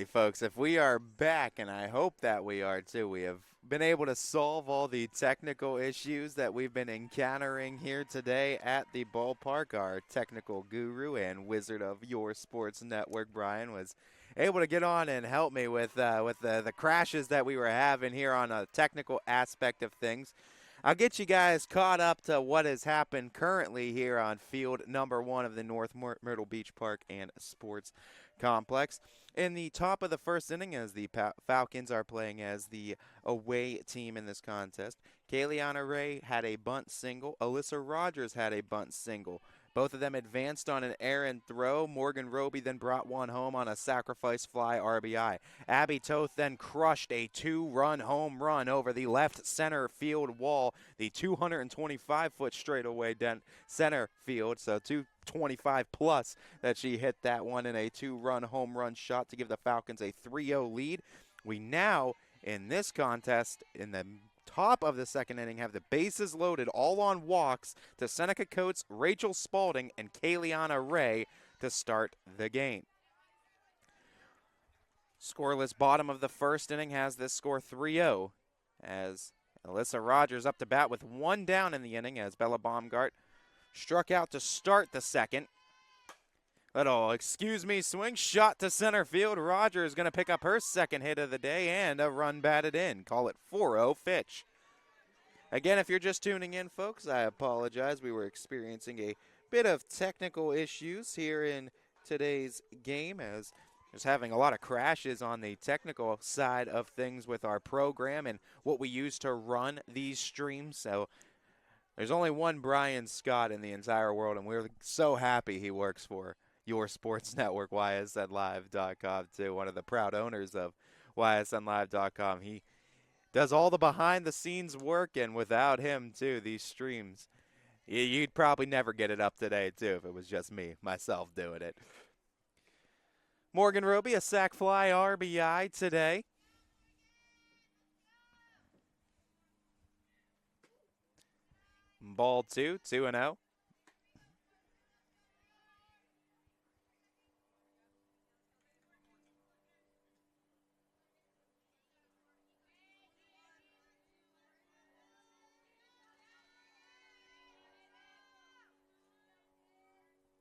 folks. If we are back, and I hope that we are too, we have been able to solve all the technical issues that we've been encountering here today at the ballpark. Our technical guru and wizard of your sports network, Brian, was able to get on and help me with the crashes that we were having here on a technical aspect of things. I'll get you guys caught up to what has happened currently here on field number 1 of the North Myrtle Beach Park and Sports Complex. In the top of the first inning, as the Falcons are playing as the away team in this contest, Kayleana Ray had a bunt single. Alyssa Rogers had a bunt single. Both of them advanced on an errant throw. Morgan Roby then brought one home on a sacrifice fly RBI. Abby Toth then crushed a 2-run home run over the left center field wall, the 225-foot straightaway center field, so 225 plus that she hit that one in a 2-run home run shot to give the Falcons a 3-0 lead. We now, in this contest, in the top of the second inning, have the bases loaded, all on walks, to Seneca Coates, Rachel Spalding, and Kayleana Ray to start the game. Scoreless bottom of the first inning has this score 3-0 as Alyssa Rogers up to bat with one down in the inning as Bella Baumgart struck out to start the second. Little swing shot to center field. Rogers is going to pick up her second hit of the day and a run batted in. Call it 4-0 Fitch. Again, if you're just tuning in, folks, I apologize. We were experiencing a bit of technical issues here in today's game, as just having a lot of crashes on the technical side of things with our program and what we use to run these streams. So there's only one Brian Scott in the entire world, and we're so happy he works for your sports network, YSNLive.com, too. One of the proud owners of YSNLive.com. He does all the behind-the-scenes work, and without him, too, these streams, you'd probably never get it up today, too, if it was just myself doing it. Morgan Roby, a sac fly RBI today. Ball 2-0.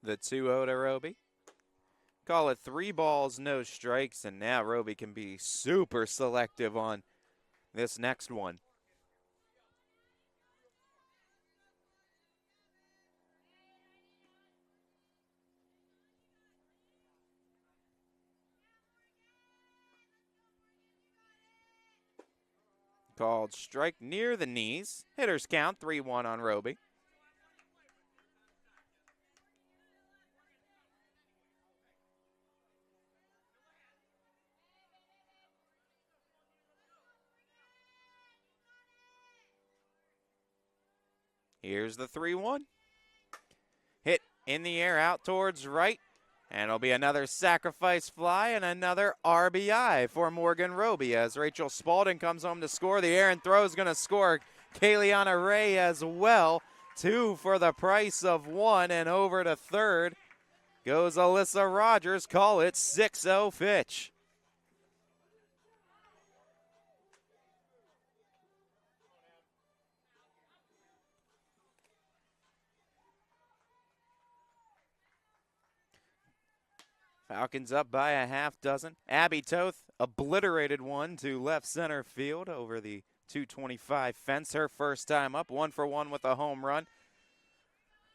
The 2-0 to Roby. Call it 3 balls, no strikes, and now Roby can be super selective on this next one. Called strike near the knees. Hitters count 3-1 on Roby. Here's the 3-1. Hit in the air out towards right. And it'll be another sacrifice fly and another RBI for Morgan Roby as Rachel Spalding comes home to score. The errant throw is going to score Kayleana Ray as well. 2 for the price of 1, and over to third goes Alyssa Rogers. Call it 6-0 Fitch. Falcons up by a half dozen. Abby Toth obliterated one to left center field over the 225 fence. Her first time up, 1 for 1 with a home run.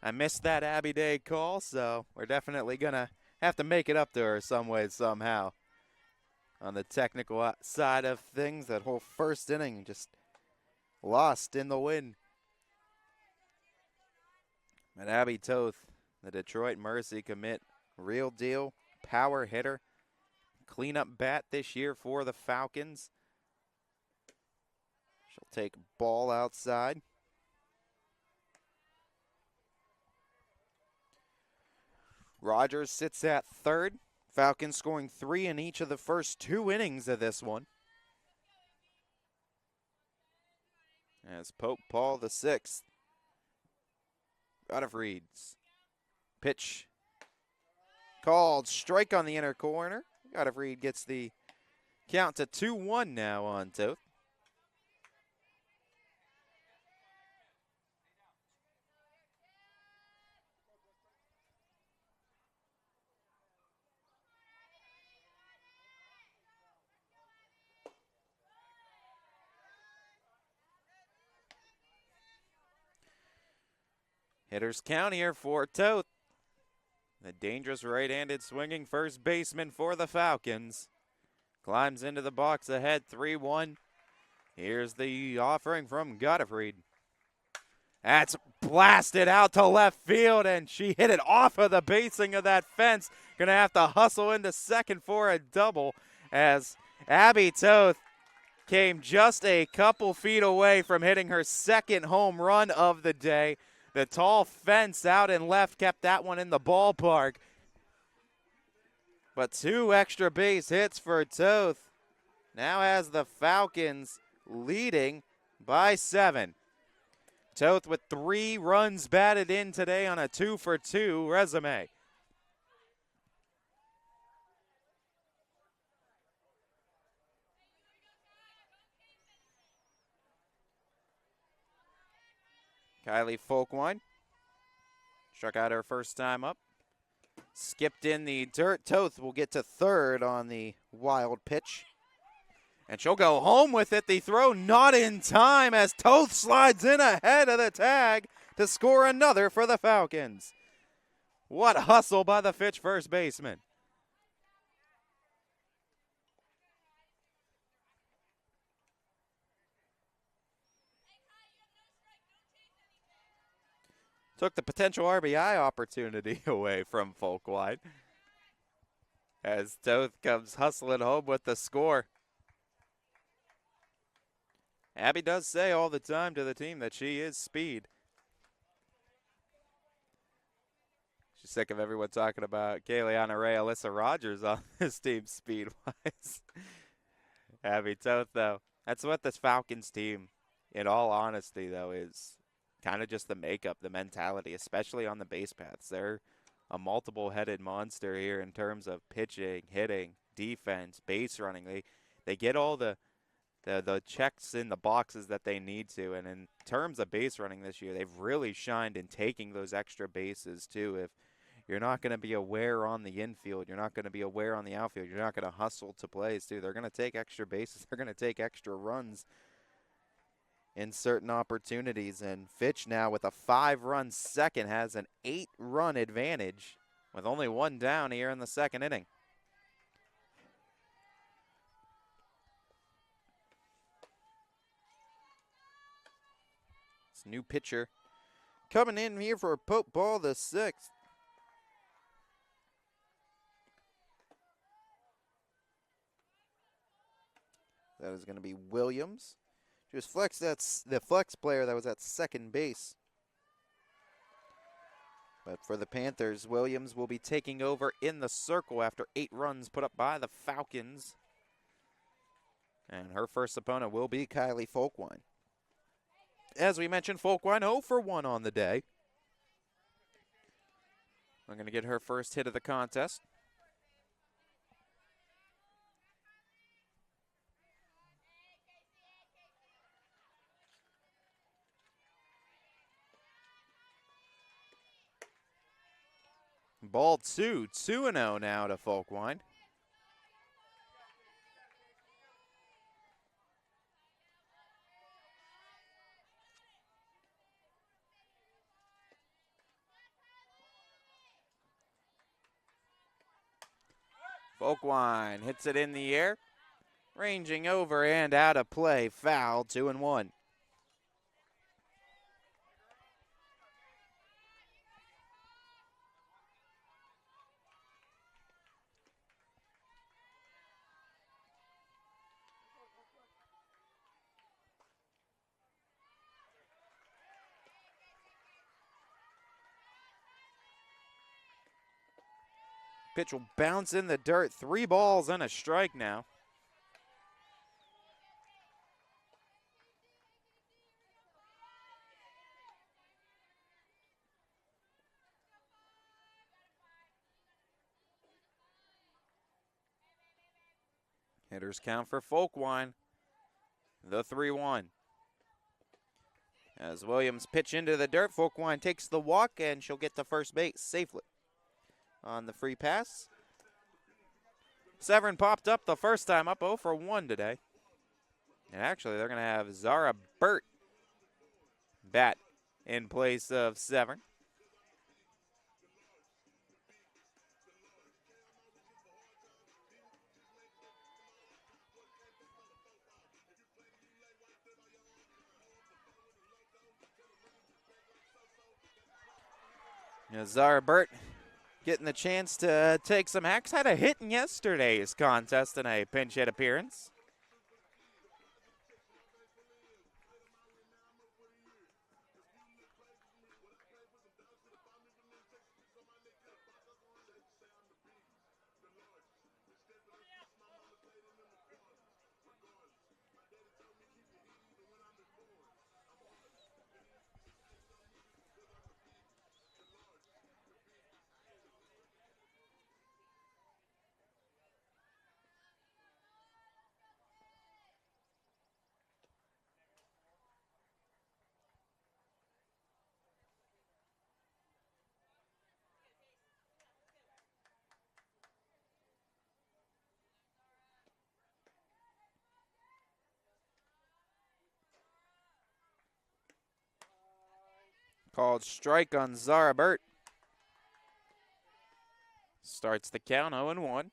I missed that Abby Day call, so we're definitely going to have to make it up to her some way, somehow. On the technical side of things, that whole first inning just lost in the wind. But Abby Toth, the Detroit Mercy commit, real deal. Power hitter, cleanup bat this year for the Falcons. She'll take ball outside. Rogers sits at third. Falcons scoring 3 in each of the first 2 innings of this one. As Pope Paul VI out of reads. Pitch called strike on the inner corner. Godfrey gets the Count to 2-1 now on Toth. Hitters count here for Toth. The dangerous right-handed swinging first baseman for the Falcons. Climbs into the box ahead 3-1. Here's the offering from Gottfried. That's blasted out to left field, and she hit it off of the basing of that fence. Gonna have to hustle into second for a double as Abby Toth came just a couple feet away from hitting her second home run of the day. The tall fence out and left kept that one in the ballpark. But 2 extra base hits for Toth. Now has the Falcons leading by 7. Toth with 3 runs batted in today on a 2-for-2 resume. Kylie Folkwine struck out her first time up. Skipped in the dirt. Toth will get to third on the wild pitch. And she'll go home with it. The throw not in time as Toth slides in ahead of the tag to score another for the Falcons. What hustle by the Fitch first baseman. Took the potential RBI opportunity away from Folkwine as Toth comes hustling home with the score. Abby does say all the time to the team that she is speed. She's sick of everyone talking about Kayleana Ray, Alyssa Rogers on this team speed-wise. Abby Toth, though, that's what this Falcons team, in all honesty, though, is kind of just the makeup, the mentality, especially on the base paths. They're a multiple-headed monster here in terms of pitching, hitting, defense, base running. They get all the checks in the boxes that they need to. And in terms of base running this year, they've really shined in taking those extra bases, too. If you're not going to be aware on the infield, you're not going to be aware on the outfield, you're not going to hustle to plays, too. They're going to take extra bases. They're going to take extra runs in certain opportunities. And Fitch now with a 5-run second has an 8-run advantage with only 1 down here in the second inning. This new pitcher coming in here for Pope Ball the 6th. That is going to be Williams. She was flex. That's the flex player that was at second base. But for the Panthers, Williams will be taking over in the circle after 8 runs put up by the Falcons. And her first opponent will be Kylie Folkwine. As we mentioned, Folkwine 0 for 1 on the day. I'm going to get her first hit of the contest. Ball 2, 2-0 now to Folkwine. Folkwine hits it in the air, ranging over and out of play, foul, 2-1. Pitch will bounce in the dirt. 3 balls and a strike now. Hitters count for Folkwine. The 3-1. As Williams pitch into the dirt, Folkwine takes the walk, and she'll get to first base safely on the free pass. Severn popped up the first time, up 0 for 1 today. And actually, they're going to have Zara Burt bat in place of Severn. Zara Burt getting the chance to take some hacks. Had a hit in yesterday's contest in a pinch hit appearance. Called strike on Zara Burt. Starts the count 0-1.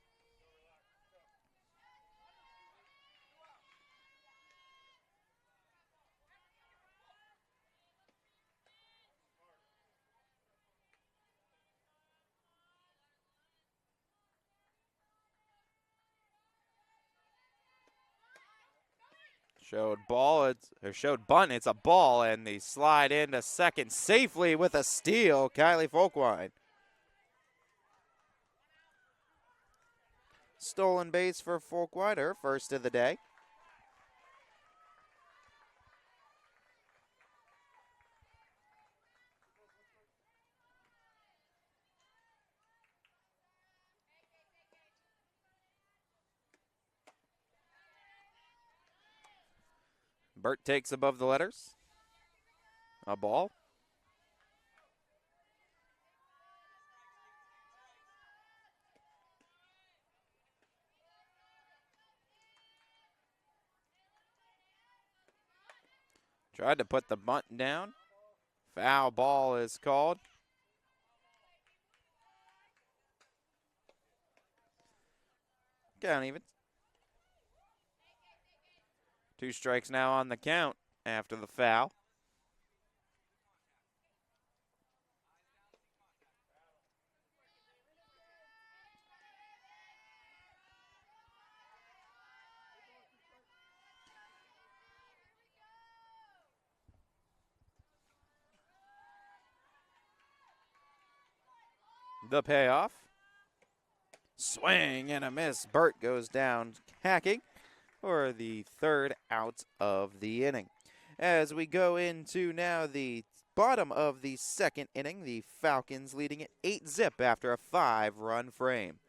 Showed bunt, it's a ball, and the slide into second safely with a steal, Kylie Folkwine. Stolen base for Folkwine, her first of the day. Burt takes above the letters. A ball. Tried to put the bunt down. Foul ball is called. Count even. 2 strikes now on the count after the foul. The payoff. Swing and a miss. Burt goes down hacking for the 3rd out of the inning. As we go into now the bottom of the 2nd inning, the Falcons leading it 8-0 after a 5-run frame.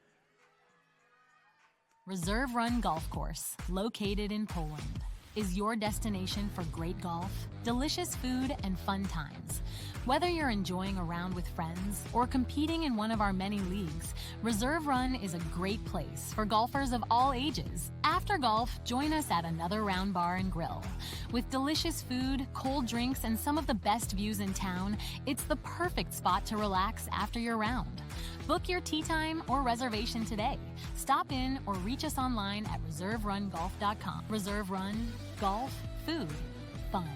Reserve Run Golf Course, located in Poland, is your destination for great golf, delicious food, and fun times. Whether you're enjoying a round with friends or competing in one of our many leagues, Reserve Run is a great place for golfers of all ages. After golf, join us at another round bar and grill. With delicious food, cold drinks, and some of the best views in town, it's the perfect spot to relax after your round. Book your tee time or reservation today. Stop in or reach us online at reserverungolf.com. Reserve Run, golf, food, fun.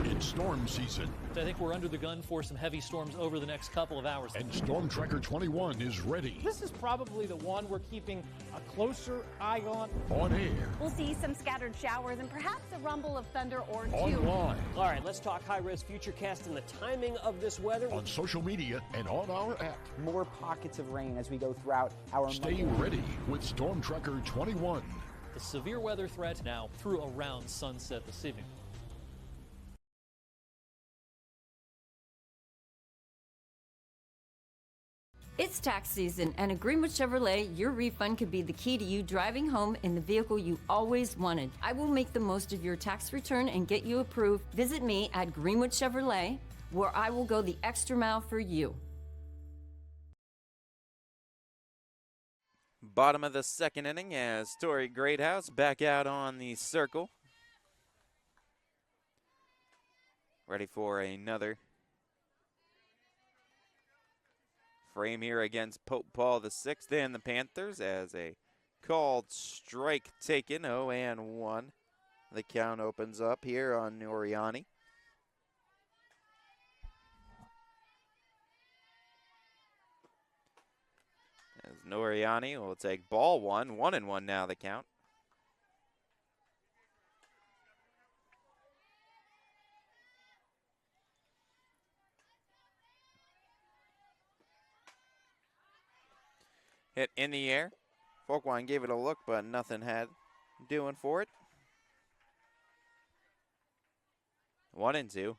It's storm season. I think we're under the gun for some heavy storms over the next couple of hours. And Storm Tracker 21 is ready. This is probably the one we're keeping a closer eye on. On air. We'll see some scattered showers and perhaps a rumble of thunder or two. Online. All right, let's talk high-risk futurecast and the timing of this weather. On social media and on our app. More pockets of rain as we go throughout our Stay ready with Storm Tracker 21. The severe weather threat now through around sunset this evening. It's tax season, and at Greenwood Chevrolet, your refund could be the key to you driving home in the vehicle you always wanted. I will make the most of your tax return and get you approved. Visit me at Greenwood Chevrolet, where I will go the extra mile for you. Bottom of the second inning as Torrey Greathouse back out on the circle. Ready for another frame here against Pope Paul VI and the Panthers as a called strike taken, 0-1. The count opens up here on Noriani. As Noriani will take ball one, 1-1 now the count. Hit in the air. Folkwine gave it a look, but nothing had doing for it. 1-2.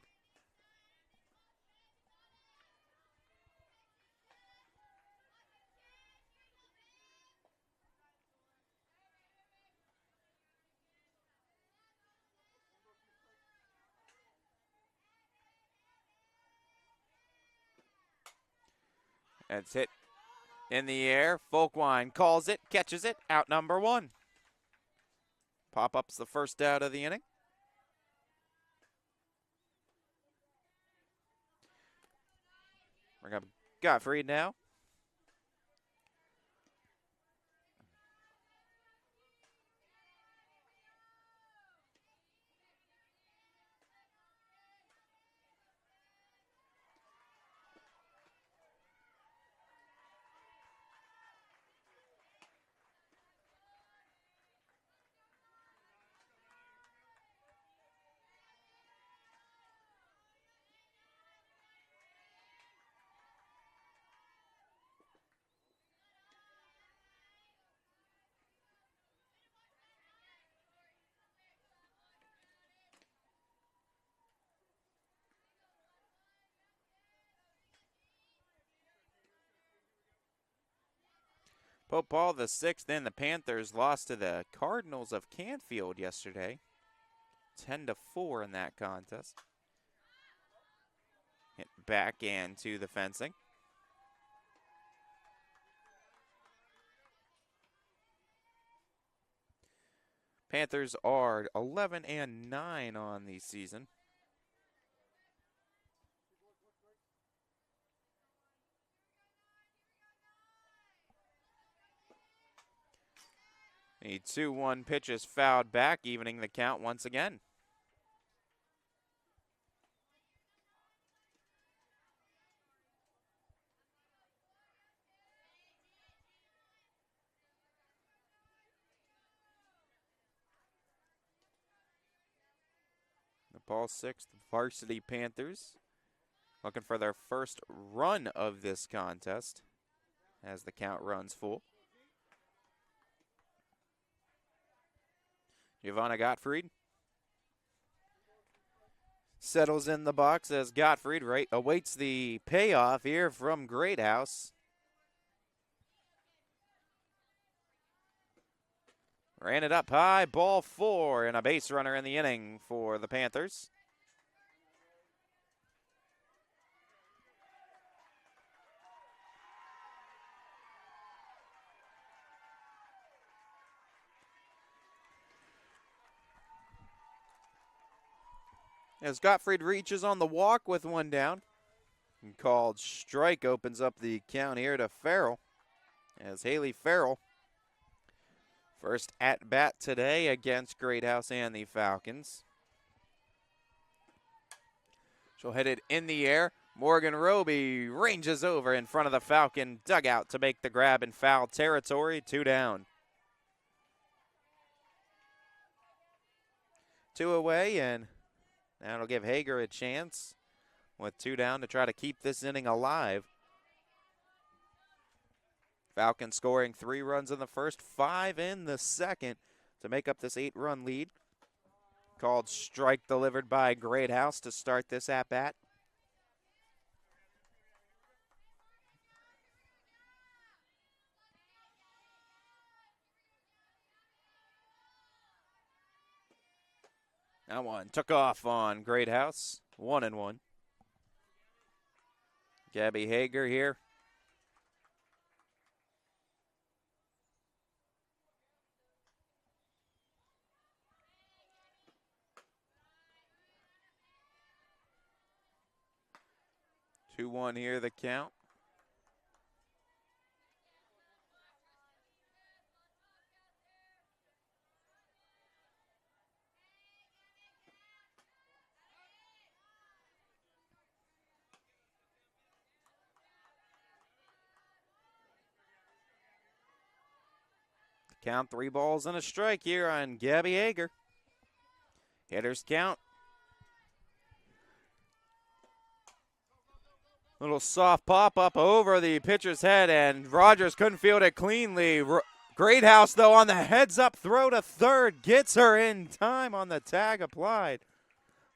It's hit in the air. Folkwine calls it, catches it, out number one. Pop-up's the first out of the inning. Bring up Gottfried now. Pope Paul VI and the Panthers lost to the Cardinals of Canfield yesterday. 10-4 in that contest. Hit back into the fencing. Panthers are 11-9 on the season. The 2-1 pitch is fouled back, evening the count once again. The Paul VI varsity Panthers looking for their first run of this contest as the count runs full. Giovanna Gottfried settles in the box as Gottfried awaits the payoff here from Greathouse. Ran it up high, ball four, and a base runner in the inning for the Panthers. As Gottfried reaches on the walk with one down. And called strike opens up the count here to Farrell. As Haley Farrell, first at bat today against Greathouse and the Falcons. She'll hit it in the air. Morgan Roby ranges over in front of the Falcon dugout to make the grab in foul territory. 2 down. 2 away, and that'll give Hager a chance with 2 down to try to keep this inning alive. Falcons scoring 3 runs in the first, 5 in the second to make up this 8-run lead. Called strike delivered by Greathouse to start this at-bat. That one took off on Great House. 1-1. Gabby Hager here. Two one here, the count. Count 3 balls and a strike here on Gabby Hager. Hitters count. Little soft pop up over the pitcher's head, and Rogers couldn't field it cleanly. Greathouse, though, on the heads up throw to third, gets her in time on the tag applied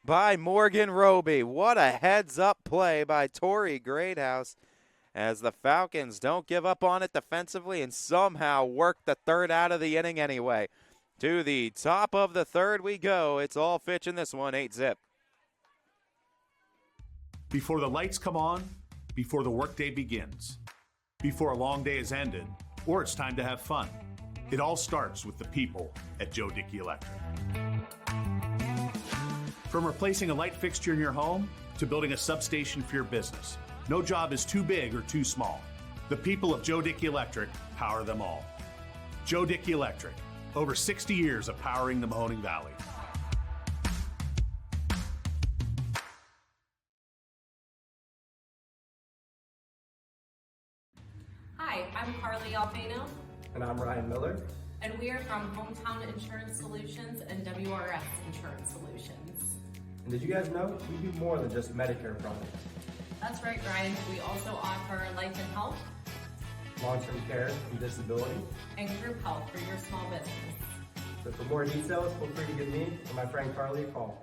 by Morgan Roby. What a heads up play by Tori Greathouse, as the Falcons don't give up on it defensively and somehow work the third out of the inning anyway. To the top of the third we go. It's all Fitch in this one, 8-zip. Before the lights come on, before the workday begins, before a long day is ended, or it's time to have fun, it all starts with the people at Joe Dickey Electric. From replacing a light fixture in your home to building a substation for your business, no job is too big or too small. The people of Joe Dickey Electric power them all. Joe Dickey Electric, over 60 years of powering the Mahoning Valley. Hi, I'm Carly Alfano. And I'm Ryan Miller. And we are from Hometown Insurance Solutions and WRS Insurance Solutions. And did you guys know we do more than just Medicare products? That's right, Ryan. We also offer life and health, long-term care and disability, and group health for your small business. So for more details, feel free to give me or my friend Carly a call.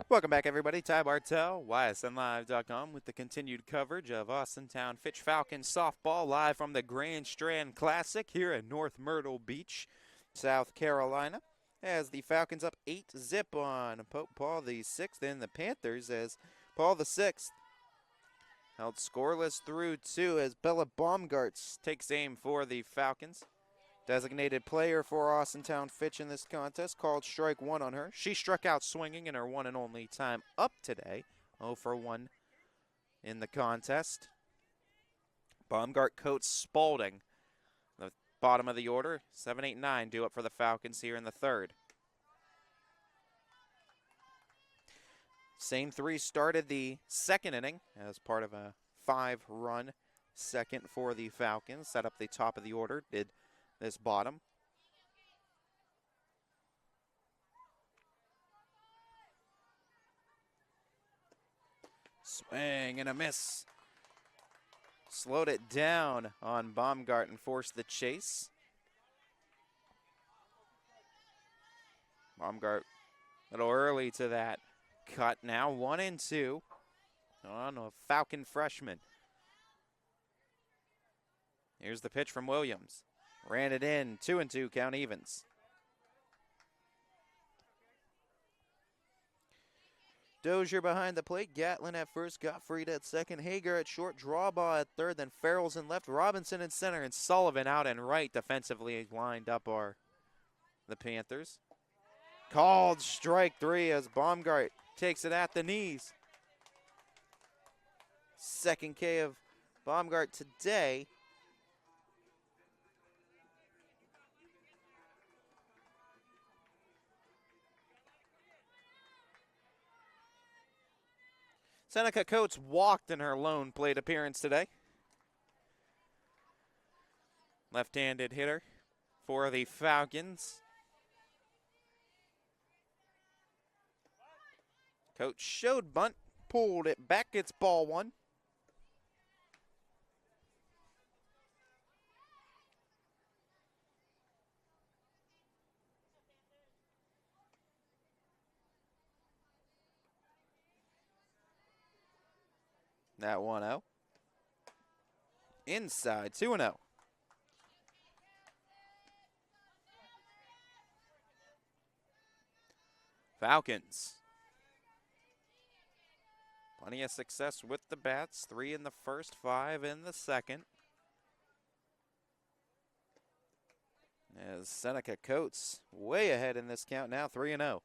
Welcome back, everybody. Ty Bartell, YSNLive.com, with the continued coverage of Austintown Fitch Falcons softball live from the Grand Strand Classic here in North Myrtle Beach, South Carolina. As the Falcons up 8-zip on Pope Paul the 6th, and the Panthers as Paul the 6th held scoreless through 2 as Bella Baumgartz takes aim for the Falcons. Designated player for Austintown Fitch in this contest, called strike 1 on her. She struck out swinging in her one and only time up today. 0 for 1 in the contest. Baumgart coats Spalding. The bottom of the order, 7, 8, 9 due up for the Falcons here in the third. Same 3 started the second inning as part of a 5-run second for the Falcons. Set up the top of the order, did this bottom. Swing and a miss. Slowed it down on Baumgart and forced the chase. Baumgart a little early to that cut now. 1-2 on a Falcon freshman. Here's the pitch from Williams. Ran it in, 2-2, count evens. Dozier behind the plate, Gatlin at first, Gottfried at second, Hager at short, Drawbaugh at third, then Farrell's in left, Robinson in center, and Sullivan out and right defensively lined up are the Panthers. Called strike 3 as Baumgart takes it at the knees. Second K of Baumgart today. Seneca Coates walked in her lone plate appearance today. Left-handed hitter for the Falcons. Coates showed bunt, pulled it back, it's ball one. That 1-0. Inside, 2-0. Falcons. Plenty of success with the bats. 3 in the first, 5 in the second. As Seneca Coates way ahead in this count now, 3-0.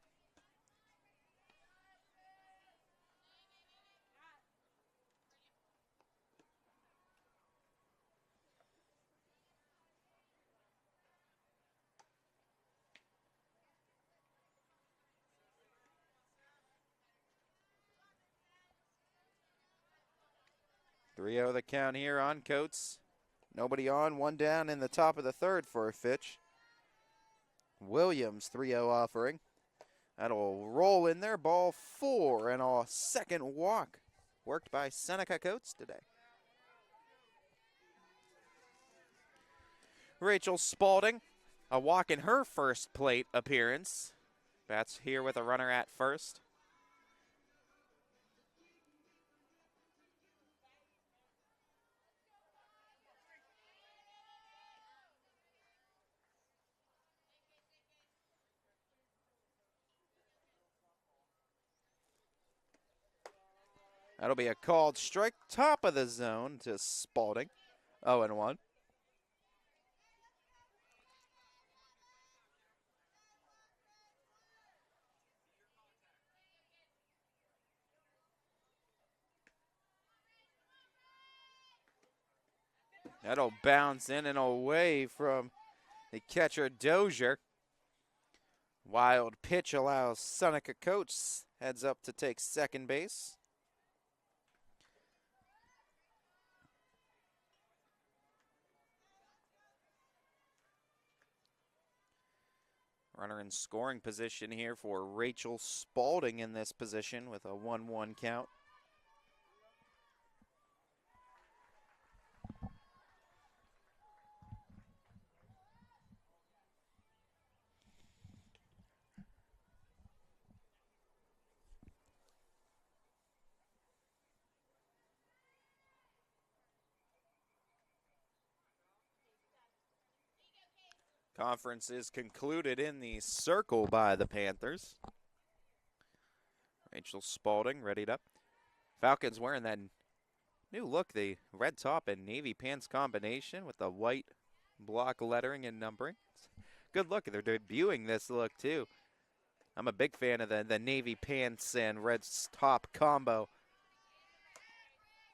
Three the count here on Coates. Nobody on, one down in the top of the third for Fitch. Williams 3-0 offering. That'll roll in there, ball 4, and a second walk worked by Seneca Coates today. Rachel Spalding, a walk in her first plate appearance. Bats here with a runner at first. That'll be a called strike, top of the zone to Spalding. 0-1. That'll bounce in and away from the catcher Dozier. Wild pitch allows Seneca Coates, heads up to take second base. Runner in scoring position here for Rachel Spalding in this position with a 1-1 count. Conference is concluded in the circle by the Panthers. Rachel Spalding readied up. Falcons wearing that new look, the red top and navy pants combination with the white block lettering and numbering. Good look. They're debuting this look too. I'm a big fan of the navy pants and red top combo.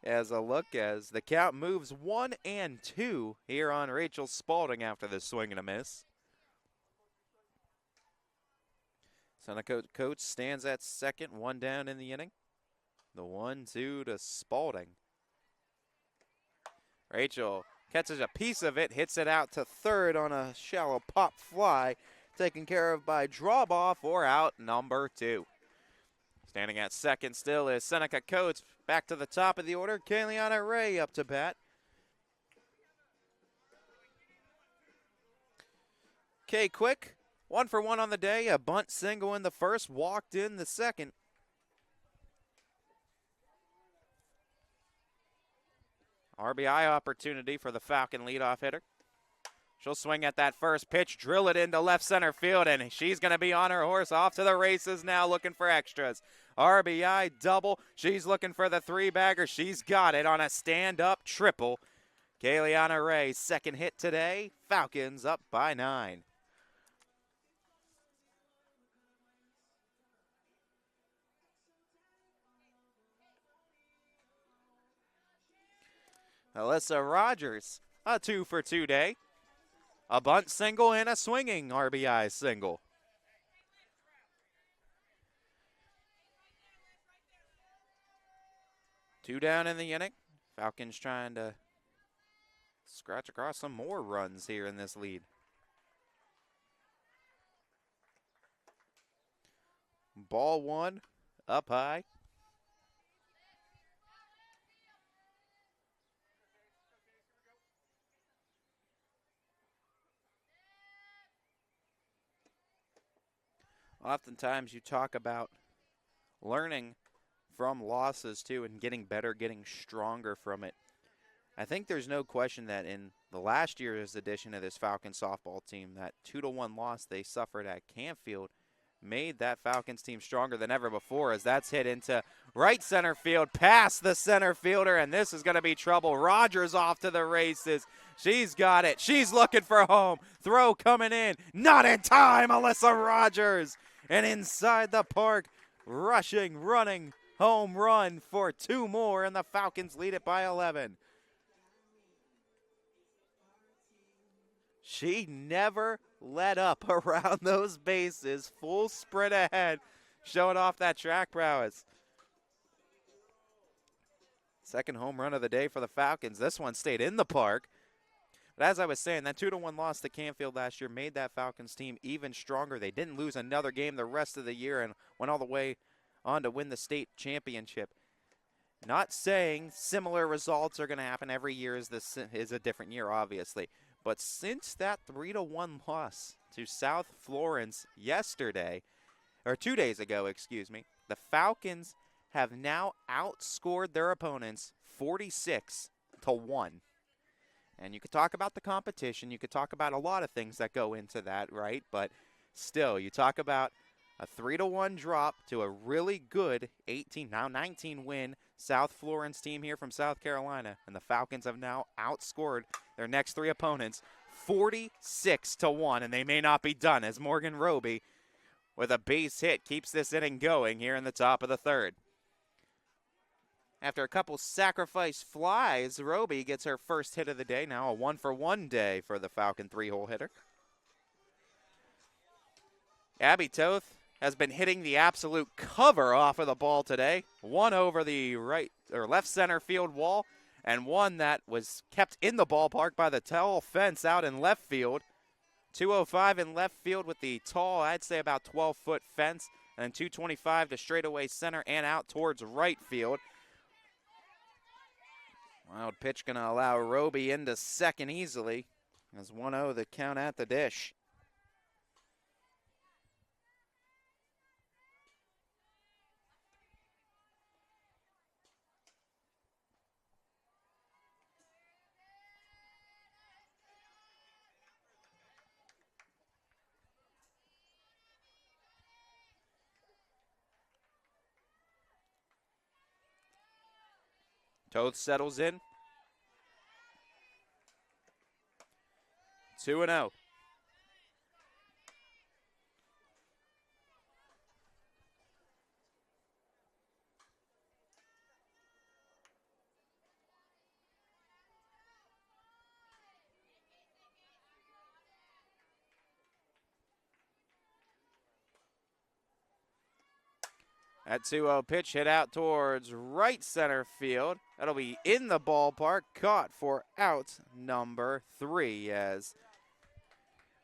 As a look as the count moves 1-2 here on Rachel Spalding after the swing and a miss. Seneca Coates stands at second, 1 down in the inning. The 1-2 to Spalding. Rachel catches a piece of it, hits it out to third on a shallow pop fly, taken care of by drop off or out number 2. Standing at second still is Seneca Coates. Back to the top of the order, Kayliana Ray up to bat. Kay Quick, 1 for 1 on the day. A bunt single in the first, walked in the second. RBI opportunity for the Falcon leadoff hitter. She'll swing at that first pitch, drill it into left center field, and she's going to be on her horse off to the races now looking for extras. RBI double. She's looking for the 3-bagger. She's got it on a stand-up triple. Kayliana Ray, second hit today. Falcons up by 9. Alyssa Rogers, a 2 for 2 day. A bunt single and a swinging RBI single. 2 down in the inning. Falcons trying to scratch across some more runs here in this lead. Ball 1, up high. Oftentimes you talk about learning from losses too and getting better, getting stronger from it. I think there's no question that in the last year's edition of this Falcons softball team, that 2-1 loss they suffered at Canfield made that Falcons team stronger than ever before, as that's hit into right center field, past the center fielder, and this is going to be trouble. Rogers off to the races. She's got it. She's looking for home. Throw coming in. Not in time, Alyssa Rogers. And inside the park, rushing, running, home run for 2 more, and the Falcons lead it by 11. She never let up around those bases. Full sprint ahead, showing off that track prowess. Second home run of the day for the Falcons. This one stayed in the park. But as I was saying, that 2-1 loss to Canfield last year made that Falcons team even stronger. They didn't lose another game the rest of the year and went all the way on to win the state championship. Not saying similar results are going to happen every year, as this is a different year, obviously. But since that 3-1 loss to South Florence yesterday, or 2 days ago, excuse me, the Falcons have now outscored their opponents 46-1. And you could talk about the competition. You could talk about a lot of things that go into that, right? But still, you talk about a 3-1 drop to a really good 18, now 19 win South Florence team here from South Carolina. And the Falcons have now outscored their next 3 opponents 46-1. And they may not be done, as Morgan Roby with a base hit keeps this inning going here in the top of the 3rd. After a couple sacrifice flies, Roby gets her first hit of the day. Now a 1-for-1 day for the Falcon 3-hole hitter. Abby Toth has been hitting the absolute cover off of the ball today. One over the right or left center field wall, and one that was kept in the ballpark by the tall fence out in left field. 205 in left field with the tall, I'd say about 12-foot fence, and 225 to straightaway center and out towards right field. Wild pitch going to allow Roby into second easily. As 1-0 the count at the dish. Toth settles in. 2-0. That 2-0 pitch hit out towards right center field. That'll be in the ballpark, caught for out number 3 as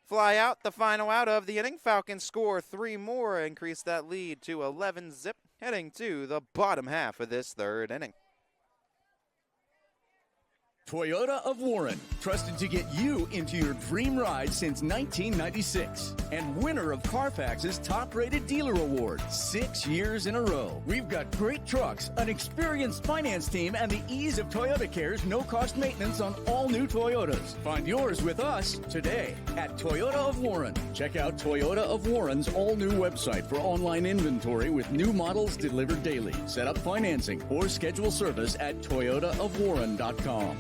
fly out, the final out of the inning. Falcons score 3 more, increase that lead to 11-zip, heading to the bottom half of this 3rd inning. Toyota of Warren, trusted to get you into your dream ride since 1996. And winner of Carfax's top-rated dealer award 6 years in a row. We've got great trucks, an experienced finance team, and the ease of Toyota Care's no-cost maintenance on all new Toyotas. Find yours with us today at Toyota of Warren. Check out Toyota of Warren's all-new website for online inventory with new models delivered daily. Set up financing or schedule service at toyotaofwarren.com.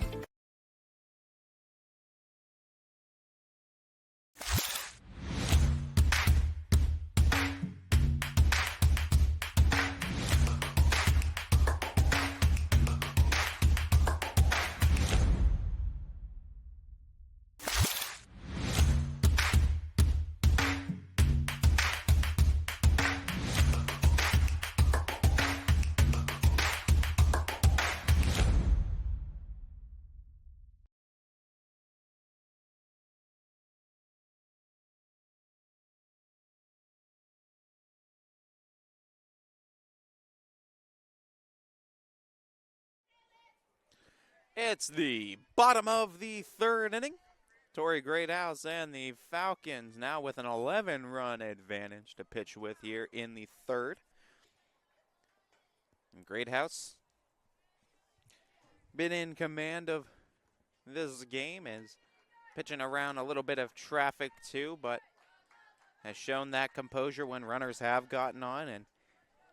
It's the bottom of the third inning. Torrey Greathouse and the Falcons now with an 11-run advantage to pitch with here in the third. And Greathouse been in command of this game, is pitching around a little bit of traffic too, but has shown that composure when runners have gotten on, and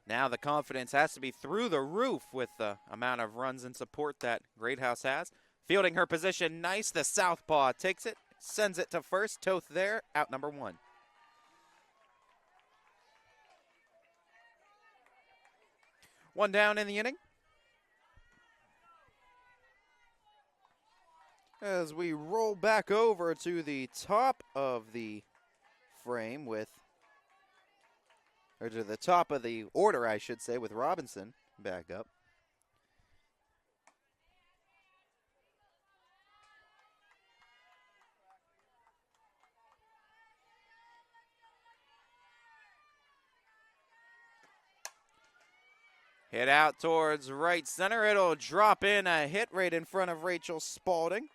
now the confidence has to be through the roof with the amount of runs and support that Greathouse has. Fielding her position nice, the southpaw takes it, sends it to first. Toth there, out number one. One down in the inning. As we roll back over to the top of the frame with, or to the top of the order, I should say, with Robinson back up. Hit out towards right center. It'll drop in a hit right in front of Rachel Spalding.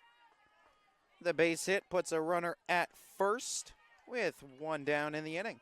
The base hit puts a runner at first with one down in the inning.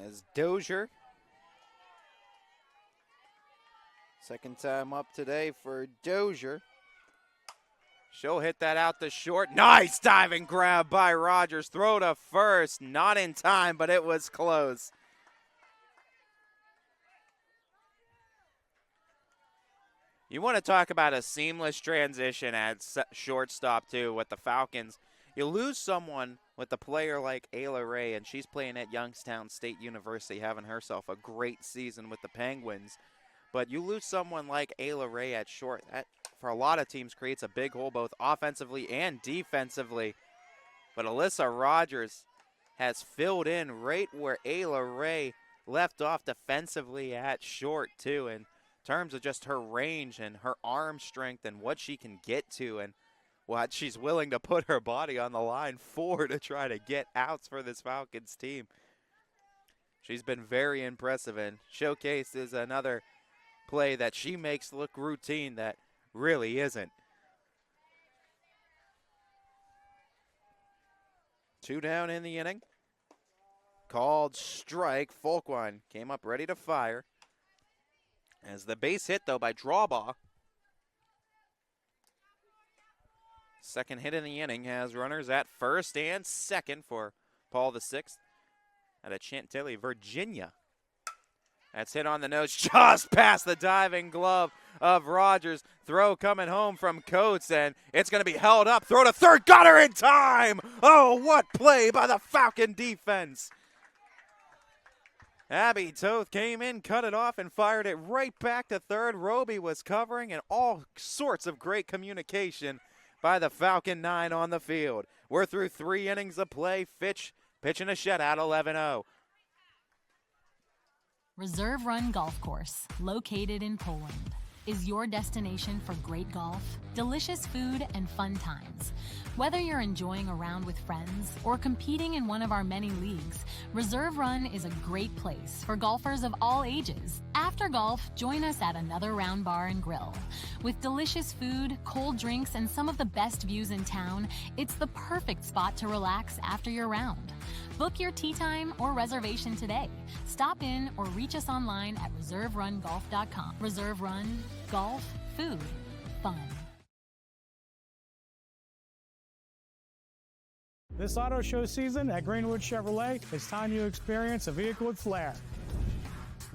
As Dozier, second time up today for Dozier. She'll hit that out to short. Nice diving grab by Rogers. Throw to first. Not in time, but it was close. You want to talk about a seamless transition at shortstop, too, with the Falcons. You lose someone with a player like Ayla Ray, and she's playing at Youngstown State University, having herself a great season with the Penguins. But you lose someone like Ayla Ray at short. That, for a lot of teams, creates a big hole both offensively and defensively. But Alyssa Rogers has filled in right where Ayla Ray left off defensively at short, too, in terms of just her range and her arm strength and what she can get to, and what she's willing to put her body on the line for to try to get outs for this Falcons team. She's been very impressive and showcases another play that she makes look routine that really isn't. Two down in the inning. Called strike. Folkwine came up ready to fire. As the base hit, though, by Drawbaugh. Second hit in the inning has runners at first and second for Paul VI out of Chantilly, Virginia. That's hit on the nose just past the diving glove of Rogers. Throw coming home from Coates, and it's going to be held up. Throw to third. Got her in time. Oh, what play by the Falcon defense. Abby Toth came in, cut it off, and fired it right back to third. Roby was covering, and all sorts of great communication by the Falcon 9 on the field. We're through 3 innings of play. Fitch pitching a shutout, 11-0. Reserve Run Golf Course, located in Poland, is your destination for great golf, delicious food, and fun times. Whether you're enjoying a round with friends or competing in one of our many leagues, Reserve Run is a great place for golfers of all ages. After golf, join us at Another Round Bar and Grill. With delicious food, cold drinks, and some of the best views in town, it's the perfect spot to relax after your round. Book your tee time or reservation today. Stop in or reach us online at reserverungolf.com. Reserve Run, golf, food, fun. This auto show season at Greenwood Chevrolet, it's time you experience a vehicle with flair.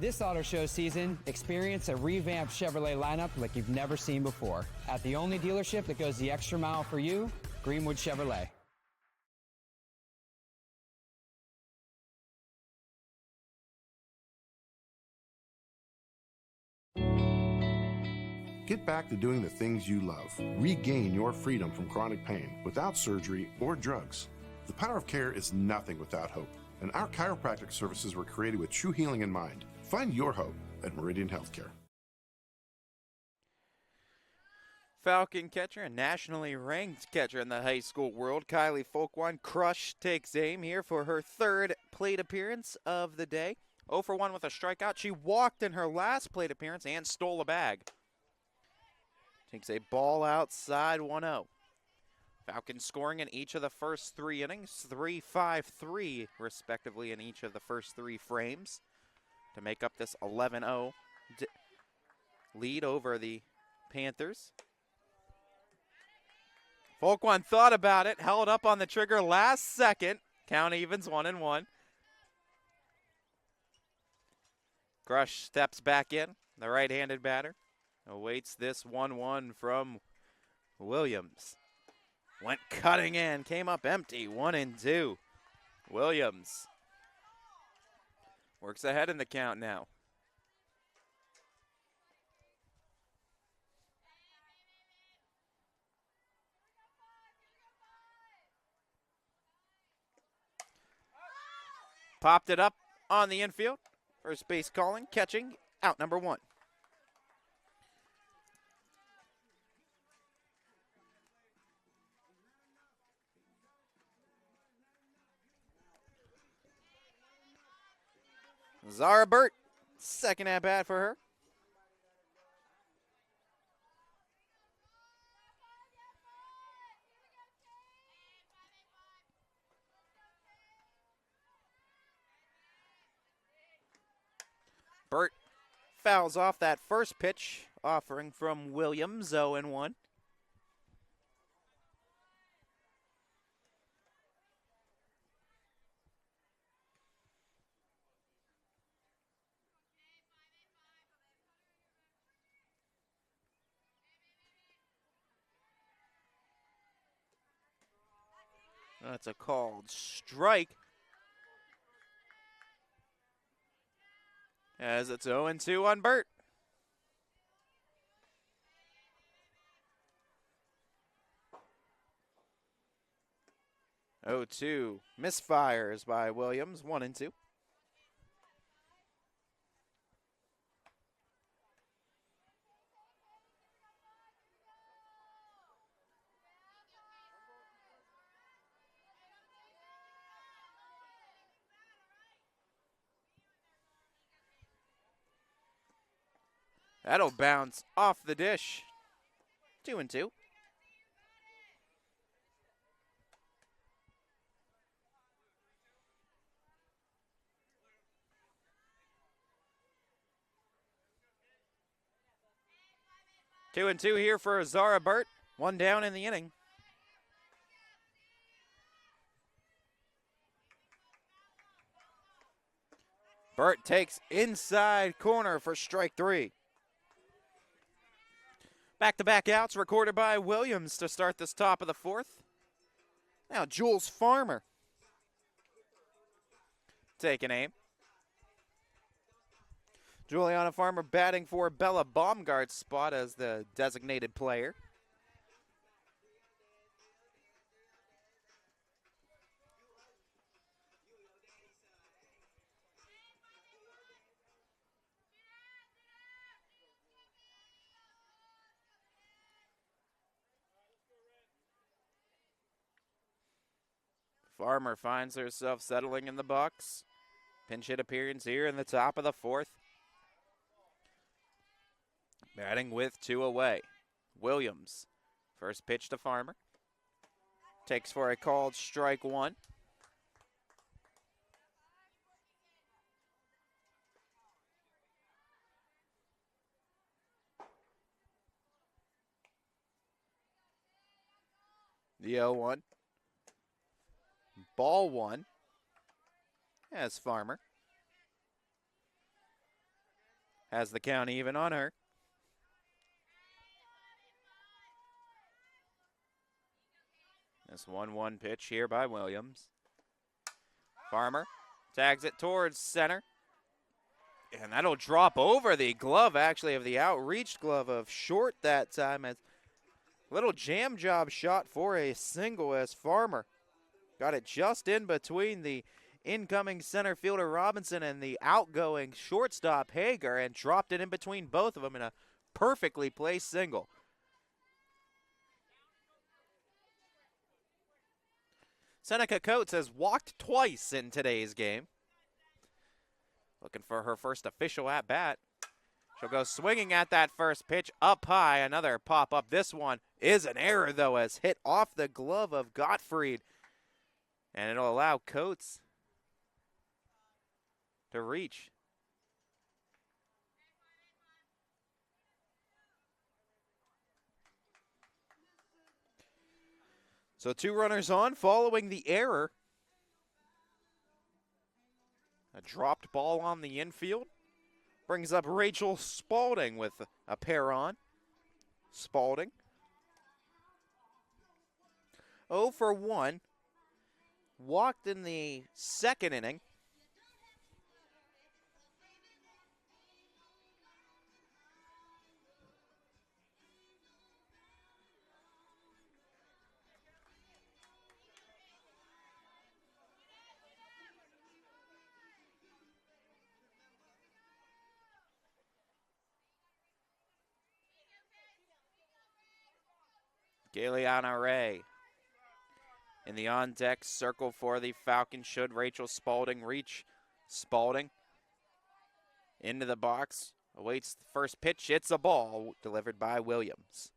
This auto show season, experience a revamped Chevrolet lineup like you've never seen before. At the only dealership that goes the extra mile for you, Greenwood Chevrolet. Get back to doing the things you love. Regain your freedom from chronic pain without surgery or drugs. The power of care is nothing without hope, and our chiropractic services were created with true healing in mind. Find your hope at Meridian Healthcare. Falcon catcher, a nationally ranked catcher in the high school world, Kylie Folkwine Crush takes aim here for her third plate appearance of the day. 0 for 1 with a strikeout. She walked in her last plate appearance and stole a bag. Takes a ball outside, 1-0. Falcons scoring in each of the first 3 innings, 3-5-3 respectively in each of the first 3 frames to make up this 11-0 lead over the Panthers. Folkwine thought about it, held up on the trigger last second. Count evens 1-1. Crush steps back in, the right-handed batter. Awaits this 1-1 from Williams. Went cutting in, came up empty, 1-2. Williams works ahead in the count now. Popped it up on the infield. First base calling, catching, out number 1. Zara Burt, second at bat for her. Burt fouls off that first pitch, offering from Williams, 0-1. That's a called strike. As it's 0-2 on Burt. Oh, 2 misfires by Williams, 1-2. That'll bounce off the dish. 2-2. Two and two here for Zara Burt. 1 down in the inning. Burt takes inside corner for strike 3. Back-to-back outs recorded by Williams to start this top of the 4th. Now Jules Farmer taking aim. Juliana Farmer batting for Bella Baumgart's spot as the designated player. Farmer finds herself settling in the box. Pinch hit appearance here in the top of the 4th. Batting with 2 away. Williams, first pitch to Farmer. Takes for a called strike 1. The 0-1. Ball 1 as Farmer has the count even on her. This 1-1 pitch here by Williams. Farmer tags it towards center. And that'll drop over the glove, actually, of the outreached glove of Short that time. As little jam job shot for a single as Farmer got it just in between the incoming center fielder Robinson and the outgoing shortstop Hager and dropped it in between both of them in a perfectly placed single. Seneca Coates has walked twice in today's game. Looking for her first official at-bat. She'll go swinging at that first pitch, up high, another pop-up. This one is an error, though, as hit off the glove of Gottfried. And it'll allow Coates to reach. So 2 runners on following the error. A dropped ball on the infield. Brings up Rachel Spalding with a pair on. Spalding 0 for 1. Walked in the second inning. Galeana Ray in the on-deck circle for the Falcons. Should Rachel Spalding reach? Spalding into the box. Awaits the first pitch. It's a ball delivered by Williams.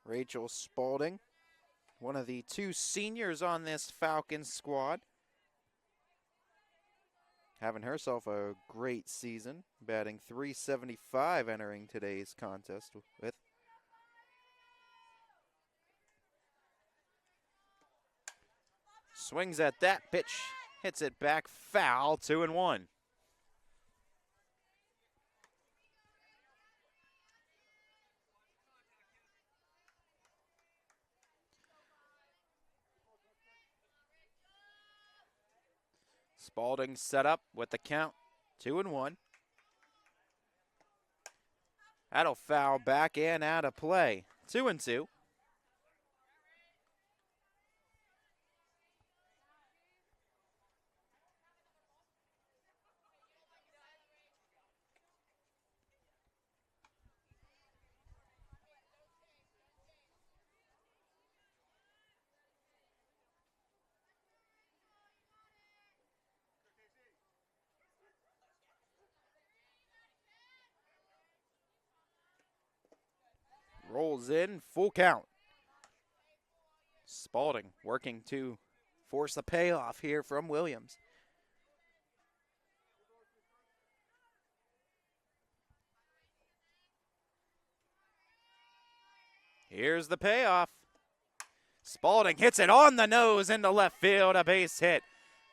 Rachel Spalding, one of the 2 seniors on this Falcons squad. Having herself a great season, batting .375 entering today's contest with. Swings at that pitch, hits it back foul, 2-1. Spalding set up with the count, 2-1. That'll foul back and out of play, 2-2. Rolls in, full count. Spalding working to force a payoff here from Williams. Here's the payoff. Spalding hits it on the nose into left field, a base hit.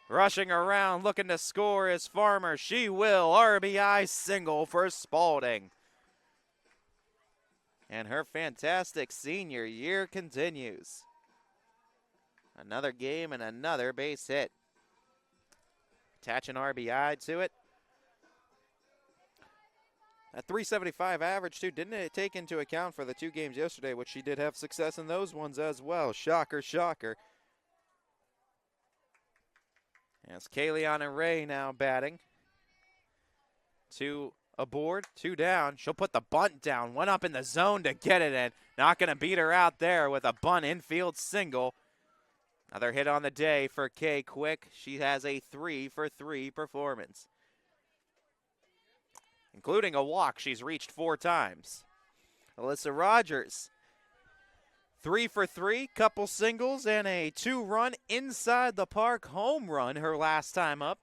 Rushing around, looking to score is Farmer. She will. RBI single for Spalding. And her fantastic senior year continues. Another game and another base hit. Attach an RBI to it. That .375 average, too, didn't take into account for the 2 games yesterday, which she did have success in those ones as well. Shocker, shocker. As Kayleana Ray now batting. 2 aboard, 2 down. She'll put the bunt down. Went up in the zone to get it in. Not going to beat her out there with a bunt infield single. Another hit on the day for Kay Quick. She has a 3 for 3 performance, including a walk. She's reached 4 times. Alyssa Rogers, 3 for 3, couple singles and a 2-run inside the park home run her last time up.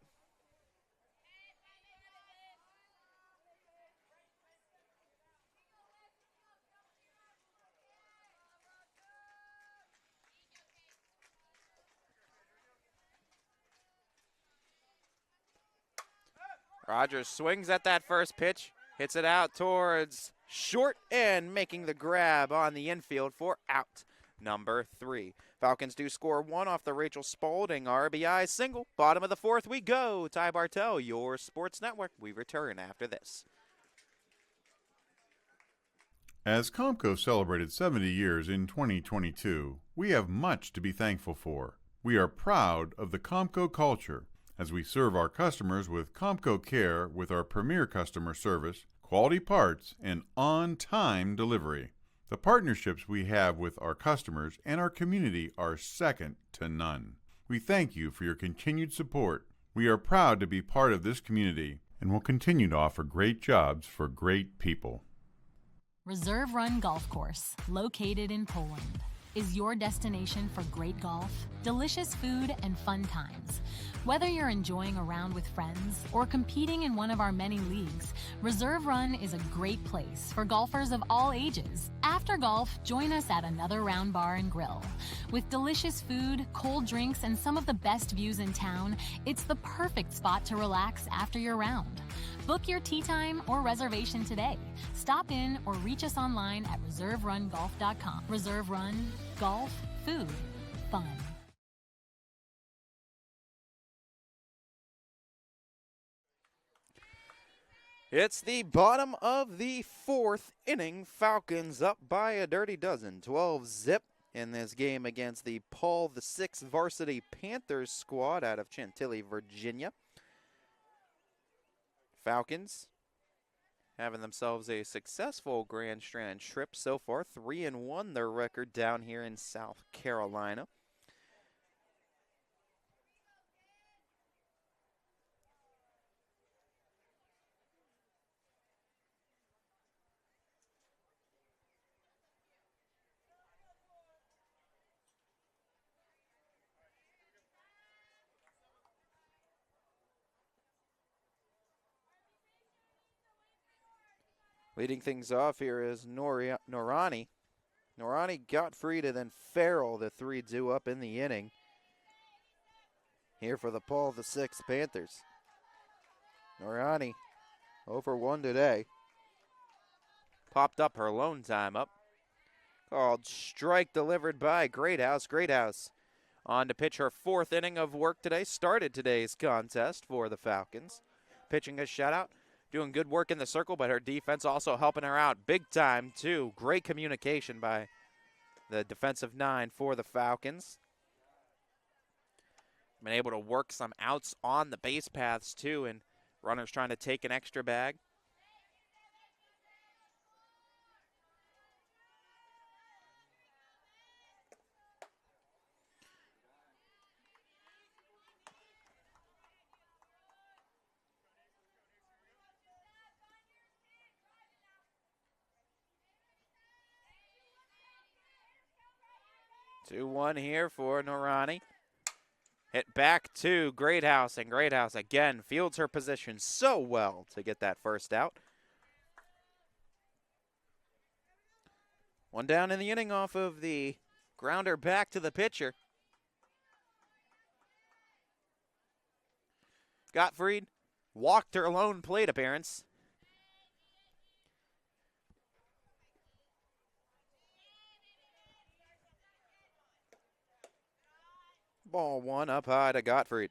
Rogers swings at that first pitch, hits it out towards short and making the grab on the infield for out number 3. Falcons do score 1 off the Rachel Spaulding RBI single. Bottom of the 4th we go. Ty Bartell, your sports network. We return after this. As Comco celebrated 70 years in 2022, we have much to be thankful for. We are proud of the Comco culture as we serve our customers with Comco Care with our premier customer service, quality parts, and on-time delivery. The partnerships we have with our customers and our community are second to none. We thank you for your continued support. We are proud to be part of this community and will continue to offer great jobs for great people. Reserve Run Golf Course, located in Poland, is your destination for great golf, delicious food, and fun times. Whether you're enjoying a round with friends or competing in one of our many leagues, Reserve Run is a great place for golfers of all ages. After golf, join us at another Round Bar and Grill. With delicious food, cold drinks, and some of the best views in town, it's the perfect spot to relax after your round. Book your tee time or reservation today. Stop in or reach us online at reserverungolf.com. Reserve Run, golf, food, fun. It's the bottom of the 4th inning. Falcons up by a dirty dozen, 12-zip in this game against the Paul VI varsity Panthers squad out of Chantilly, Virginia. Falcons having themselves a successful Grand Strand trip so far, 3-1 their record down here in South Carolina. Leading things off here is Norani. Norani, Gottfried, and then Farrell, the 3 up in the inning. Here for the Paul VI Panthers. Norani, 0-for-1 today. Popped up her lone time up. Called strike delivered by Greathouse. Greathouse on to pitch her 4th inning of work today. Started today's contest for the Falcons. Pitching a shutout. Doing good work in the circle, but her defense also helping her out big time, too. Great communication by the defensive 9 for the Falcons. Been able to work some outs on the base paths, too, and runners trying to take an extra bag. Two-one here for Norani. Hit back to Greathouse, and Greathouse again fields her position so well to get that first out. One down in the inning off of the grounder back to the pitcher. Gottfried walked her lone plate appearance. Ball 1 up high to Gottfried.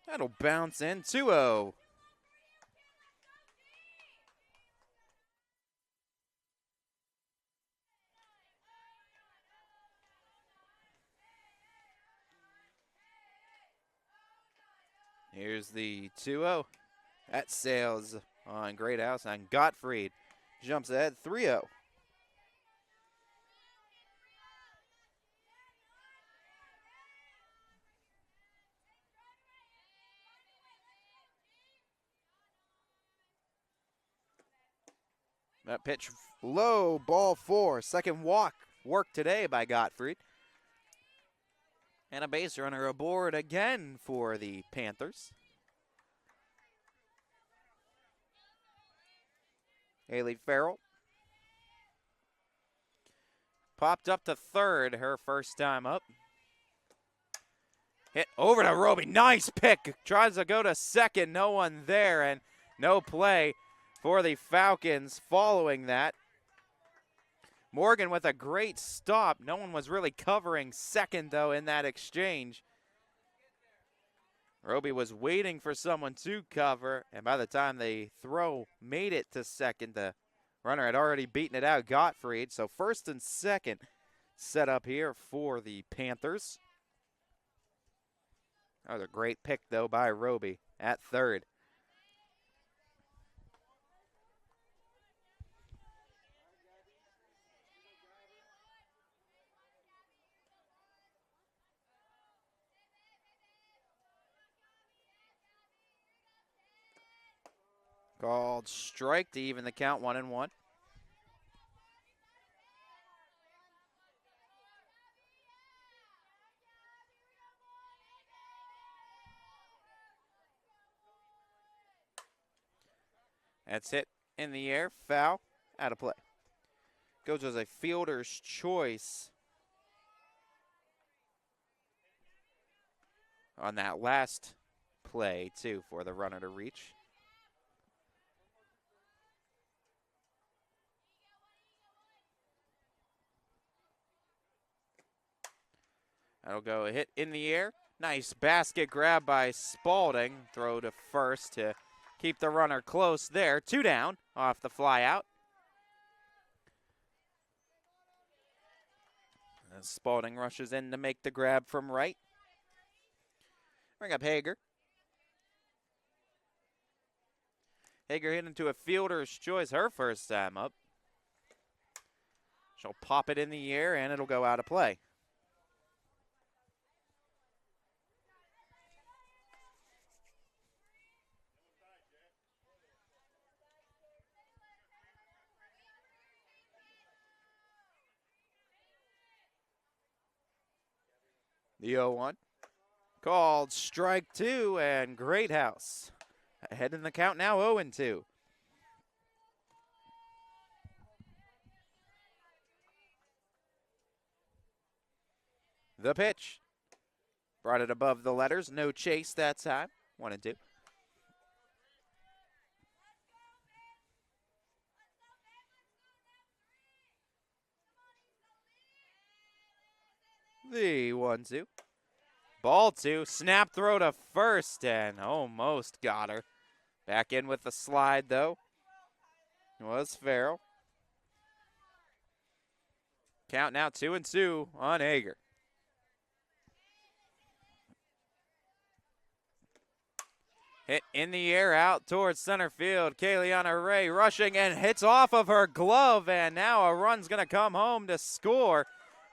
That'll bounce in, 2-0. Here's the 2-0. That sails on Greathouse, and Gottfried jumps ahead 3-0. That pitch low, ball 4. Second walk worked today by Gottfried. And a base runner aboard again for the Panthers. Haley Farrell popped up to third her first time up. Hit over to Roby. Nice pick. Tries to go to second. No one there, and no play for the Falcons following that. Morgan with a great stop. No one was really covering second, though, in that exchange. Roby was waiting for someone to cover, and by the time the throw made it to second, the runner had already beaten it out, Gottfried. So first and second set up here for the Panthers. That was a great pick, though, by Roby at third. Called strike to even the count, 1-1. That's hit in the air, foul, out of play. Goes as a fielder's choice on that last play, too, for the runner to reach. That'll go a hit in the air. Nice basket grab by Spalding. Throw to first to keep the runner close there. 2 down off the fly out. As Spalding rushes in to make the grab from right. Bring up Hager. Hager hit into a fielder's choice her first time up. She'll pop it in the air and it'll go out of play. The 0-1. Called strike 2, and Greathouse ahead in the count now, 0-2. The pitch. Brought it above the letters. No chase that time. 1-2. The 1-2. Ball 2. Snap throw to first and almost got her. Back in with the slide, though. It was Farrell. Count now 2-2 on Hager. Hit in the air out towards center field. Kayliana Ray rushing and hits off of her glove, and now a run's going to come home to score.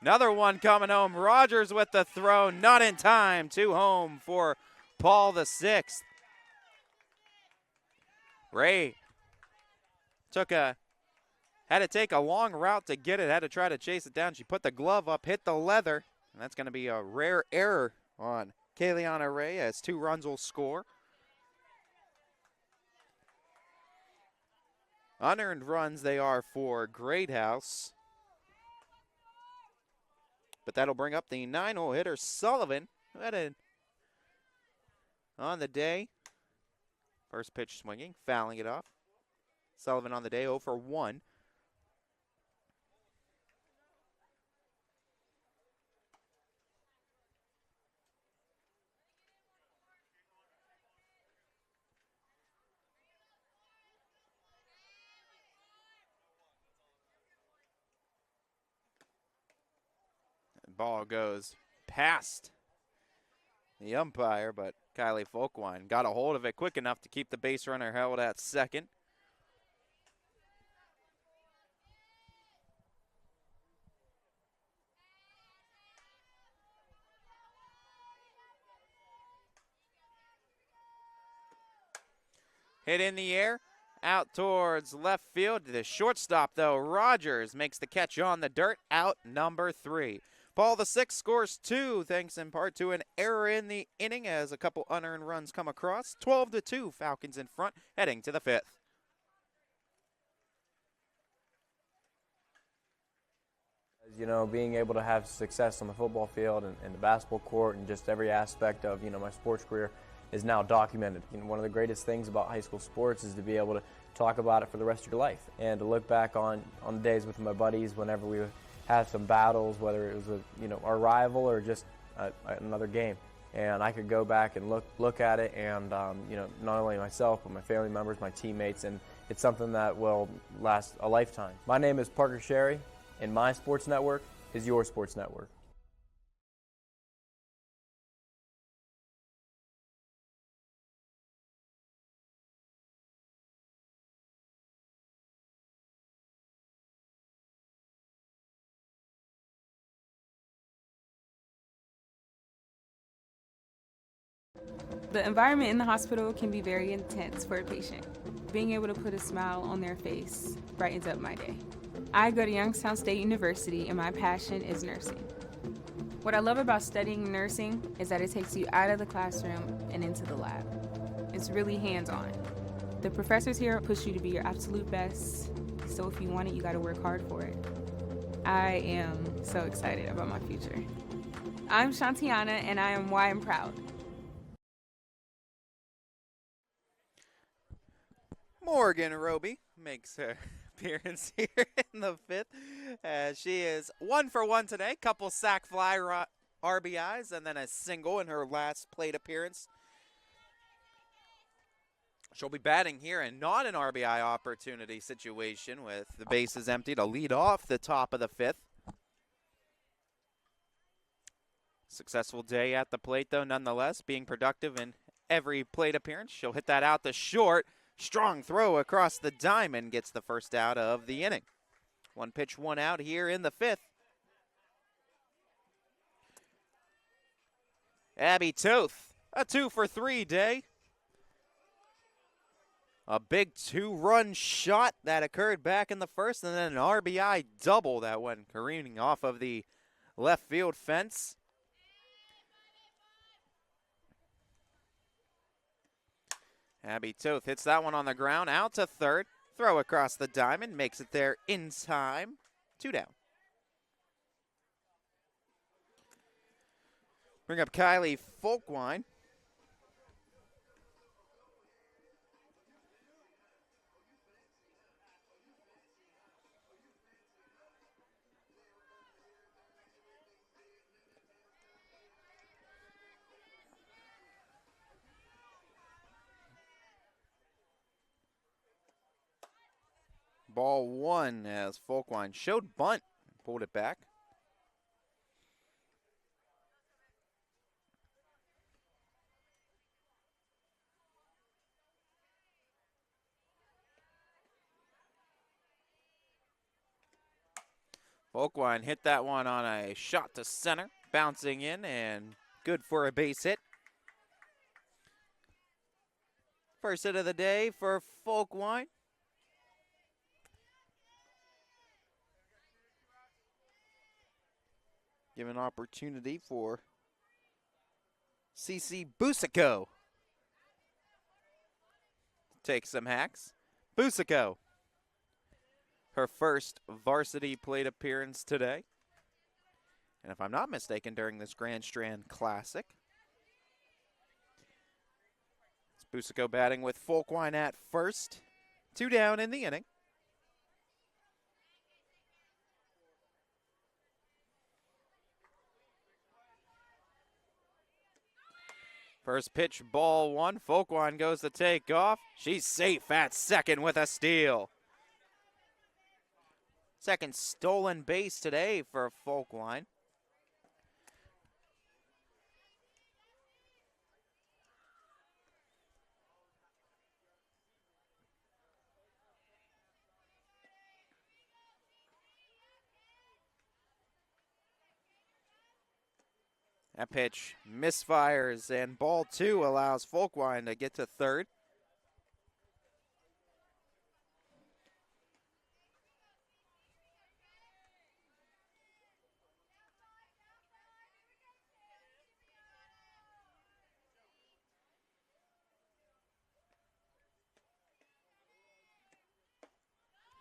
Another one coming home. Rogers with the throw, not in time. 2 home for Paul the 6th. Ray had to take a long route to get it, had to try to chase it down. She put the glove up, hit the leather, and that's going to be a rare error on Kayliana Ray as 2 runs will score. Unearned runs they are for Greathouse. But that'll bring up the 9-hole hitter, Sullivan, who had it on the day. First pitch swinging, fouling it off. Sullivan on the day, 0 for 1. Ball goes past the umpire, but Kylie Folkwine got a hold of it quick enough to keep the base runner held at second. Hit in the air, out towards left field. The shortstop, though, Rogers makes the catch on the dirt, out number 3. Paul the 6th scores 2, thanks in part to an error in the inning as a couple unearned runs come across. 12-2, Falcons in front, heading to the 5th. You know, being able to have success on the football field and the basketball court and just every aspect of, you know, my sports career is now documented. You know, one of the greatest things about high school sports is to be able to talk about it for the rest of your life and to look back on the days with my buddies whenever we had some battles, whether it was with, you know, our rival or just another game. And I could go back and look at it and, you know, not only myself, but my family members, my teammates, and it's something that will last a lifetime. My name is Parker Sherry, and my sports network is your sports network. The environment in the hospital can be very intense for a patient. Being able to put a smile on their face brightens up my day. I go to Youngstown State University and my passion is nursing. What I love about studying nursing is that it takes you out of the classroom and into the lab. It's really hands-on. The professors here push you to be your absolute best, so if you want it, you gotta work hard for it. I am so excited about my future. I'm Shantiana and I am why I'm proud. Morgan Roby makes her appearance here in the fifth. She is 1 for 1 today. Couple sack fly RBIs and then a single in her last plate appearance. She'll be batting here and not an RBI opportunity situation with the bases empty to lead off the top of the fifth. Successful day at the plate, though, nonetheless, being productive in every plate appearance. She'll hit that out the short. Strong throw across the diamond gets the first out of the inning. 1 pitch, 1 out here in the fifth. Abby Toth, a 2 for 3 day. A big 2-run shot that occurred back in the first, and then an RBI double that went careening off of the left field fence. Abby Toth hits that one on the ground, out to third. Throw across the diamond, makes it there in time. 2 down. Bring up Kylie Folkwine. Ball 1 as Folkwine showed bunt, pulled it back. Folkwine hit that one on a shot to center, bouncing in and good for a base hit. First hit of the day for Folkwine. Give an opportunity for CC Busico. Take some hacks. Busico, her first varsity plate appearance today. And if I'm not mistaken, during this Grand Strand Classic. It's Busico batting with Folkwine at first. 2 down in the inning. First pitch, ball 1. Folkwine goes to take off. She's safe at second with a steal. Second stolen base today for Folkwine. That pitch misfires, and ball 2 allows Folkwine to get to third.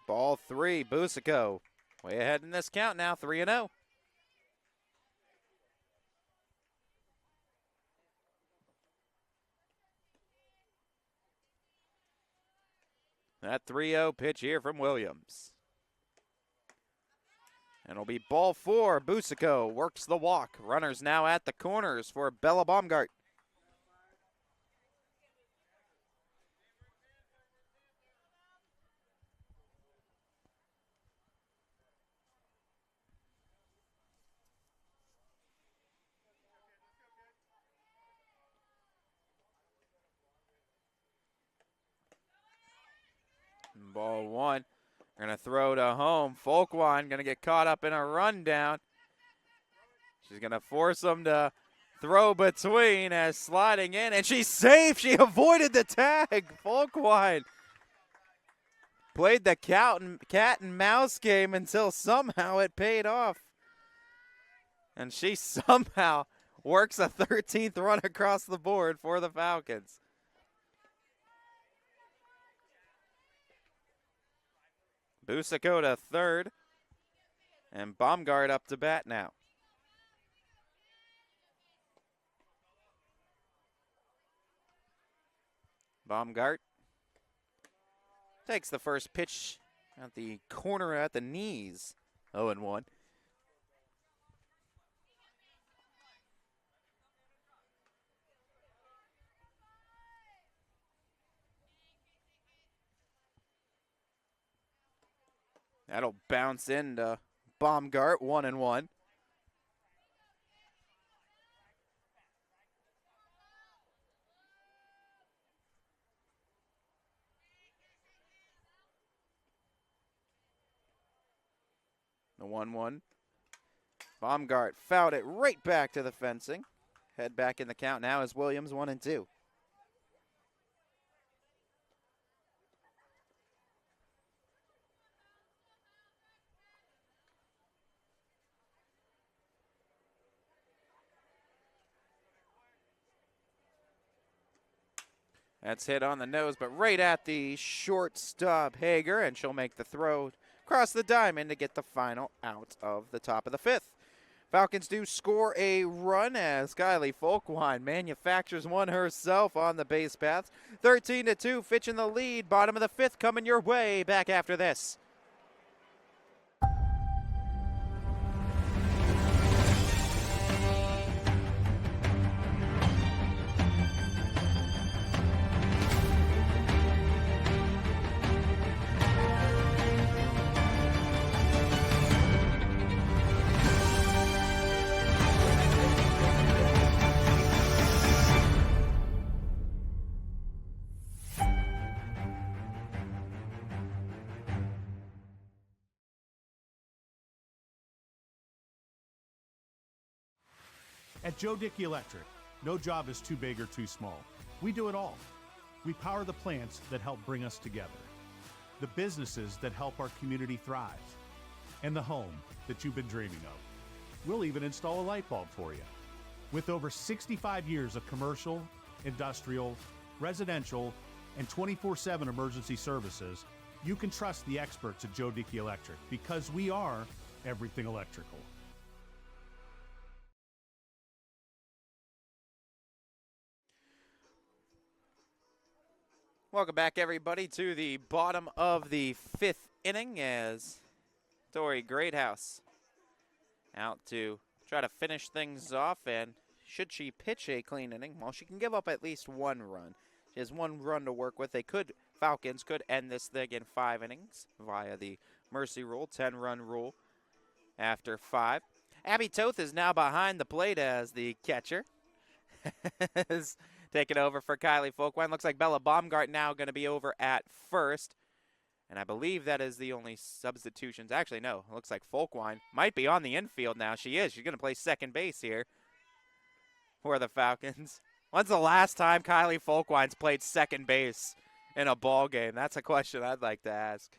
Ball 3, Busico Way ahead in this count now, 3-0. That 3-0 pitch here from Williams. And it'll be ball 4. Busico works the walk. Runners now at the corners for Bella Baumgart. Ball 1. Going to throw to home. Folkwan going to get caught up in a rundown. She's going to force him to throw between as sliding in, and she's safe. She avoided the tag. Folkwan played the cat and mouse game until somehow it paid off. And she somehow works a 13th run across the board for the Falcons. Busico to third, and Baumgart up to bat now. Baumgart takes the first pitch at the corner at the knees. 0-1. That'll bounce into Baumgart, 1-1. The 1-1. Baumgart fouled it right back to the fencing. Head back in the count now as Williams 1-2. That's hit on the nose, but right at the shortstop Hager, and she'll make the throw across the diamond to get the final out of the top of the 5th. Falcons do score a run as Kylie Folkwine manufactures one herself on the base paths. 13-2, Fitch in the lead. Bottom of the 5th coming your way. Back after this. At Joe Dickey Electric, no job is too big or too small. We do it all. We power the plants that help bring us together, the businesses that help our community thrive, and the home that you've been dreaming of. We'll even install a light bulb for you. With over 65 years of commercial, industrial, residential, and 24/7 emergency services, you can trust the experts at Joe Dickey Electric because we are everything electrical. Welcome back, everybody, to the bottom of the 5th inning as Tori Greathouse out to try to finish things off. And should she pitch a clean inning, well, she can give up at least 1 run. She has 1 run to work with. Falcons could end this thing in 5 innings via the mercy rule, 10-run rule after 5. Abby Toth is now behind the plate as the catcher. Taking over for Kylie Folkwine. Looks like Bella Baumgart now going to be over at first. And I believe that is the only substitutions. Actually, no. It looks like Folkwine might be on the infield now. She is. She's going to play second base here for the Falcons. When's the last time Kylie Folkwine's played second base in a ball game? That's a question I'd like to ask.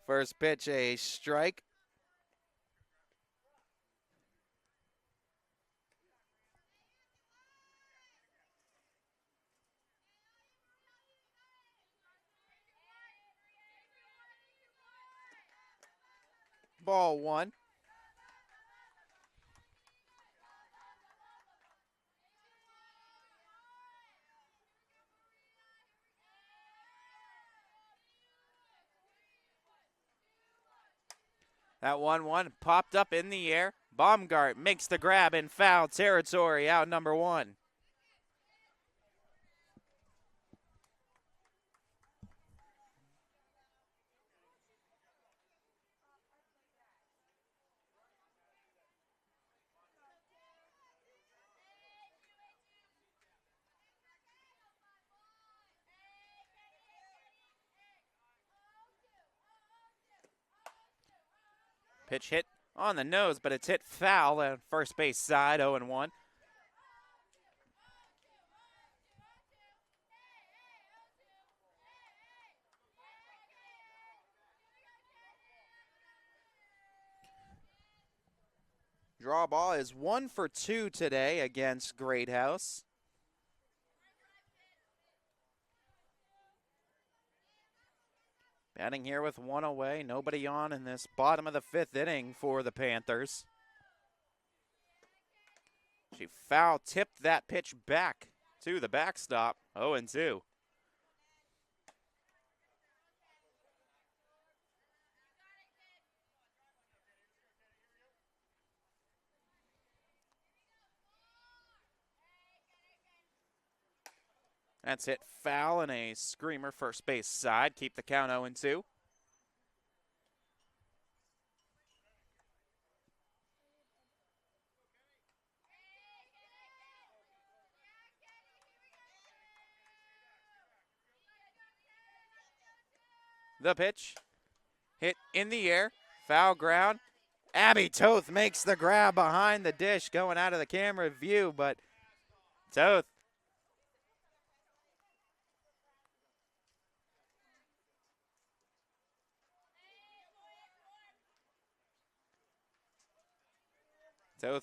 First pitch, a strike. Ball one. That 1-1 popped up in the air. Baumgart makes the grab in foul territory, out number one. Pitch hit on the nose, but it's hit foul on first base side, 0-1. Draw ball is 1 for 2 today against Great House. Batting here with one away, nobody on in this bottom of the fifth inning for the Panthers. She foul tipped that pitch back to the backstop, 0-2. That's hit foul and a screamer first base side. Keep the count 0-2. The pitch. Hit in the air. Foul ground. Abby Toth makes the grab behind the dish going out of the camera view, but Toth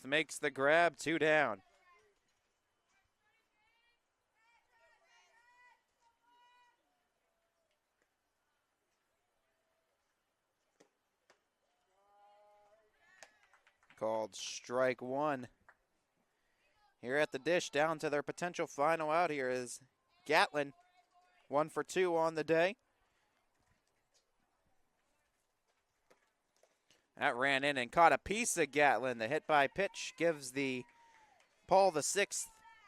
makes the grab, 2 down. Called strike one. Here at the dish, down to their potential final out here is Gatlin. 1 for 2 on the day. That ran in and caught a piece of Gatlin. The hit by pitch gives the Paul VI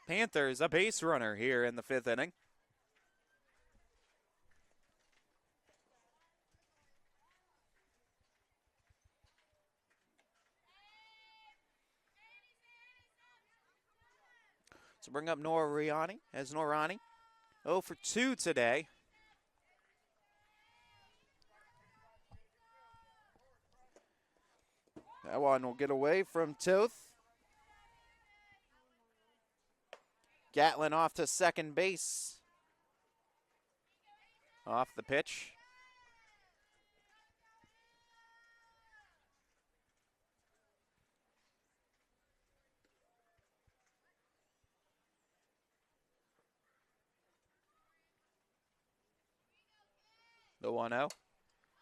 Panthers a base runner here in the 5th inning. So bring up Norani as Norani 0 for 2 today. That one will get away from Toth. Gatlin off to second base. Off the pitch. The 1-0.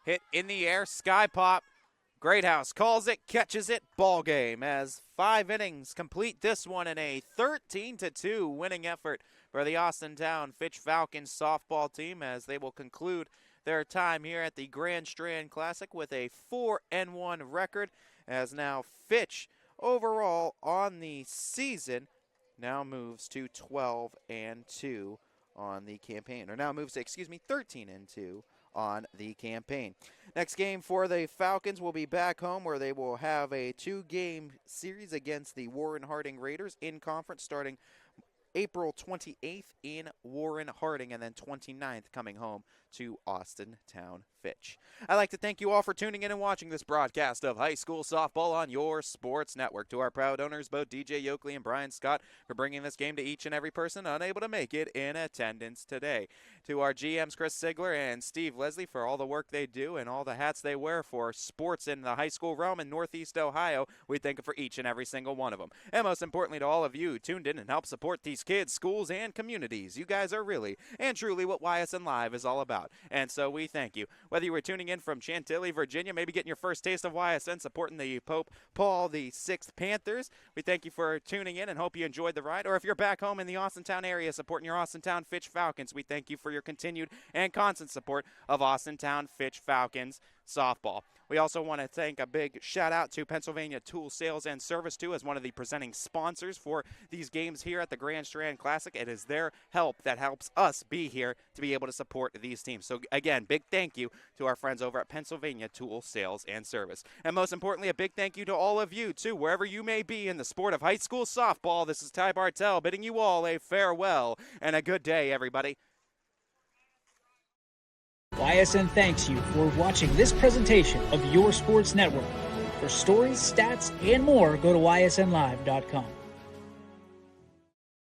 Hit in the air, sky pop. Greathouse calls it, catches it, ball game as 5 innings complete this one in a 13-2 winning effort for the Austintown Fitch Falcons softball team as they will conclude their time here at the Grand Strand Classic with a 4-1 record as now Fitch overall on the season now moves to 12-2 on the campaign, or now moves to, 13-2 on the campaign. Next game for the Falcons will be back home where they will have a 2-game series against the Warren Harding Raiders in conference starting April 28th in Warren Harding and then 29th coming home to Austintown Fitch. I'd like to thank you all for tuning in and watching this broadcast of high school softball on your sports network. To our proud owners, both DJ Yoakley and Brian Scott, for bringing this game to each and every person unable to make it in attendance today. To our GMs, Chris Sigler and Steve Leslie, for all the work they do and all the hats they wear for sports in the high school realm in Northeast Ohio, we thank them for each and every single one of them. And most importantly to all of you tuned in and help support these kids, schools, and communities. You guys are really and truly what YSN Live is all about. And so we thank you. Whether you were tuning in from Chantilly, Virginia, maybe getting your first taste of YSN, supporting the Pope Paul VI Panthers, we thank you for tuning in and hope you enjoyed the ride. Or if you're back home in the Austintown area supporting your Austintown Fitch Falcons, we thank you for your continued and constant support of Austintown Fitch Falcons softball. We also want to thank a big shout out to Pennsylvania Tool Sales and Service too, as one of the presenting sponsors for these games here at the Grand Strand Classic. It is their help that helps us be here to be able to support these teams. So again, big thank you to our friends over at Pennsylvania Tool Sales and Service. And most importantly, a big thank you to all of you too, wherever you may be in the sport of high school softball. This is Ty Bartell bidding you all a farewell and a good day, everybody. YSN thanks you for watching this presentation of your sports network. For stories, stats, and more, go to ysnlive.com.